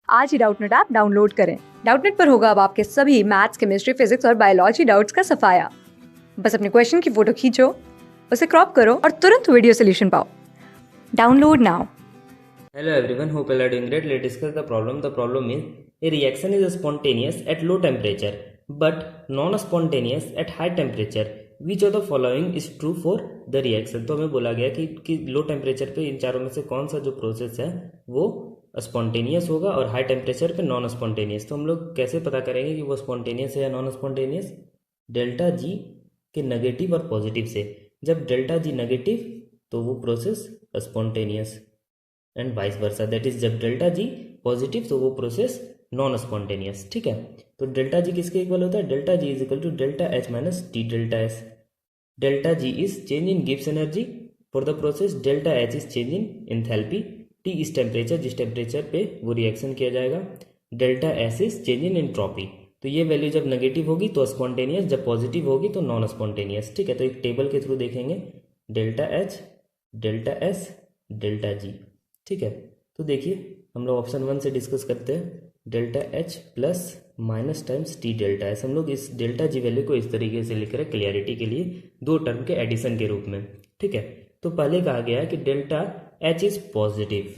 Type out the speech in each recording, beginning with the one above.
आज ही Doubtnut app download करें। Doubtnut पर होगा अब आपके सभी मैथ्स, केमिस्ट्री, फिजिक्स और बायोलॉजी डाउट्स का सफाया। बस अपने क्वेश्चन की फोटो खींचो, उसे क्रॉप करो और तुरंत वीडियो सोल्यूशन पाओ। Download now. Hello everyone, hope you are doing great. Let's discuss the problem. The problem is a reaction is spontaneous at low temperature but non-spontaneous at high temperature. Which of the following is true for the reaction? तो हमें बोला गया कि low temperature पे इन चारों में से कौन सा जो प्रोसेस है वो स्पॉन्टेनियस होगा और हाई टेम्परेचर पे नॉन स्पॉन्टेनियस। तो हम लोग कैसे पता करेंगे कि वो स्पॉन्टेनियस है या नॉन स्पॉन्टेनियस? डेल्टा जी के नेगेटिव और पॉजिटिव से। जब डेल्टा जी नेगेटिव तो वो process spontaneous and vice versa, that is जब डेल्टा जी पॉजिटिव तो वो प्रोसेस नॉन स्पॉन्टेनियस। ठीक है, तो डेल्टा जी किसके इक्वल होता है? Delta G is equal to delta H minus T delta S. Delta G is change in Gibbs energy for the process, delta H is change in enthalpy, T is temperature जिस temperature पे वो reaction किया जाएगा, delta S is change in entropy. तो ये value जब negative होगी तो स्पॉन्टेनियस, जब पॉजिटिव होगी तो नॉन स्पॉन्टेनियस। ठीक है, तो एक टेबल के थ्रू देखेंगे, delta H, delta S, delta जी। ठीक है, तो देखिए हम लोग ऑप्शन 1 से डिस्कस करते हैं, delta H plus minus times T delta S. हम लोग इस डेल्टा जी वैल्यू को इस तरीके से लिख रहे हैं क्लियरिटी के लिए, दो टर्म के एडिशन के रूप में। ठीक है, तो पहले कहा गया है कि delta H is positive,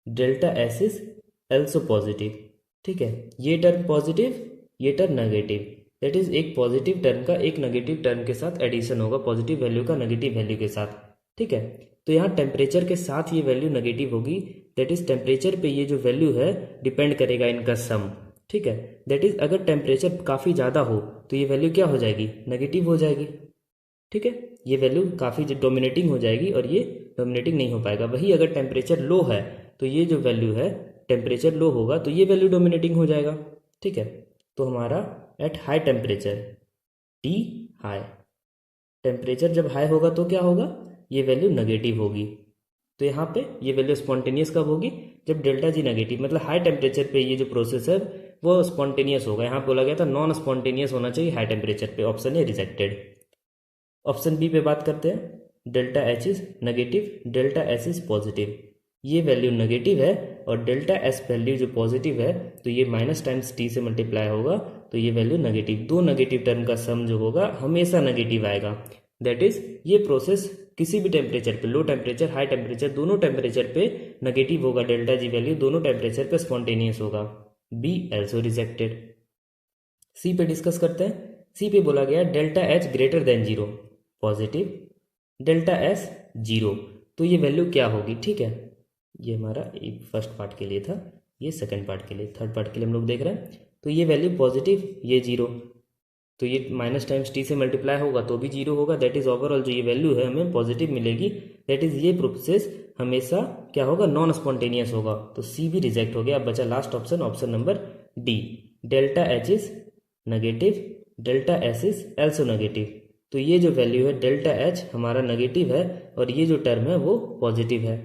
delta S is also positive. ठीक है, ये टर्म पॉजिटिव, ये टर्म नेगेटिव, दैट इज एक पॉजिटिव टर्म का एक नेगेटिव टर्म के साथ एडिशन होगा, पॉजिटिव वैल्यू का नेगेटिव वैल्यू के साथ। ठीक है, तो यहाँ टेम्परेचर के साथ ये वैल्यू नेगेटिव होगी, दैट इज टेम्परेचर पे ये जो वैल्यू है डिपेंड करेगा इनका सम। ठीक है, दैट इज अगर टेम्परेचर काफ़ी ज़्यादा हो तो ये वैल्यू क्या हो जाएगी? नेगेटिव हो जाएगी। ठीक है, ये वैल्यू काफ़ी डोमिनेटिंग हो जाएगी और ये डोमिनेटिंग नहीं हो पाएगा। वही अगर टेम्परेचर लो है तो ये जो वैल्यू है, टेम्परेचर लो होगा तो ये वैल्यू डोमिनेटिंग हो जाएगा। ठीक है, तो हमारा at high temperature, T high, temperature जब हाई होगा तो क्या होगा? ये वैल्यू नेगेटिव होगी। तो यहाँ पे ये वैल्यू स्पॉन्टेनियस कब होगी? जब डेल्टा जी नेगेटिव, मतलब हाई टेम्परेचर पे ये जो प्रोसेस है वो स्पॉन्टेनियस होगा। यहाँ बोला गया था नॉन स्पॉन्टेनियस होना चाहिए हाई टेम्परेचर पे, option A rejected. Option B पे बात करते हैं, delta H is negative, delta S is positive. ये वैल्यू नेगेटिव है और डेल्टा एस वैल्यू जो पॉजिटिव है तो ये माइनस टाइम्स टी से मल्टीप्लाई होगा तो ये वैल्यू नेगेटिव। दो नेगेटिव टर्म का सम जो होगा हमेशा नेगेटिव आएगा, दैट इज ये प्रोसेस किसी भी टेम्परेचर पे, लो टेम्परेचर हाई टेम्परेचर दोनों टेम्परेचर पे नेगेटिव होगा, डेल्टा जी वैल्यू दोनों टेम्परेचर पे स्पॉन्टेनियस होगा। B also rejected. सी पे डिस्कस करते हैं। सी पे बोला गया delta H greater than zero, positive, delta S zero, तो ये वैल्यू क्या होगी? ठीक है, ये हमारा फर्स्ट पार्ट के लिए था, ये सेकंड पार्ट के लिए, थर्ड पार्ट के लिए हम लोग देख रहे हैं। तो ये वैल्यू पॉजिटिव, ये जीरो, तो ये माइनस टाइम्स टी से मल्टीप्लाई होगा तो भी जीरो होगा, दैट इज ओवरऑल जो ये वैल्यू है हमें पॉजिटिव मिलेगी, दैट इज ये प्रोसेस हमेशा क्या होगा? नॉन स्पॉन्टेनियस होगा। तो सी भी रिजेक्ट हो गया। अब बचा last option, option number D, delta H is negative, delta S is also negative. तो ये जो वैल्यू है डेल्टा एच हमारा नेगेटिव है और ये जो टर्म है वो पॉजिटिव है।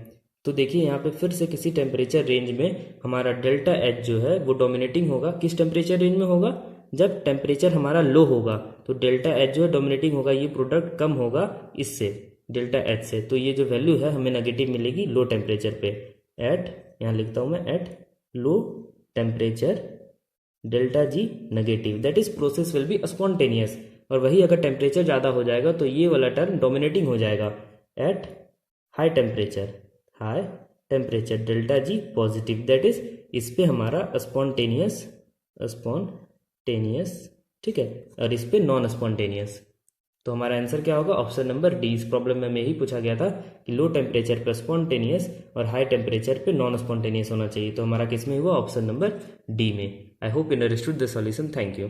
तो देखिए यहाँ पे फिर से किसी टेम्परेचर रेंज में हमारा डेल्टा एच जो है वो डोमिनेटिंग होगा। किस टेम्परेचर रेंज में होगा? जब टेम्परेचर हमारा लो होगा तो डेल्टा एच जो है डोमिनेटिंग होगा, ये प्रोडक्ट कम होगा इससे, डेल्टा एच से। तो ये जो वैल्यू है हमें नेगेटिव मिलेगी लो टेम्परेचर पे, एट, यहाँ लिखता हूँ मैं, at low temperature delta G negative, that is process will be spontaneous. और वही अगर टेम्परेचर ज़्यादा हो जाएगा तो ये वाला टर्म डोमिनेटिंग हो जाएगा, at high temperature, high temperature delta G positive, that is इस पे हमारा स्पॉन्टेनियस, स्पॉन्टेनियस, ठीक है, और इस पे नॉन स्पॉन्टेनियस। तो हमारा आंसर क्या होगा? Option number D. इस प्रॉब्लम में यही पूछा गया था कि लो टेम्परेचर पे स्पॉन्टेनियस और हाई टेम्परेचर पे नॉन स्पॉन्टेनियस होना चाहिए। तो हमारा किस में हुआ? ऑप्शन नंबर डी में। I hope you understood the solution. Thank you.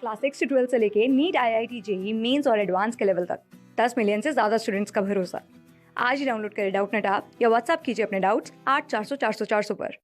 Class 6 से 12 से लेके नीट, IIT जेई मेंस और एडवांस के लेवल तक 10 मिलियन से ज्यादा स्टूडेंट्स का भरोसा। आज ही डाउनलोड करें डाउटनेट ऐप या व्हाट्सएप कीजिए अपने डाउट्स 8400 400 400 पर।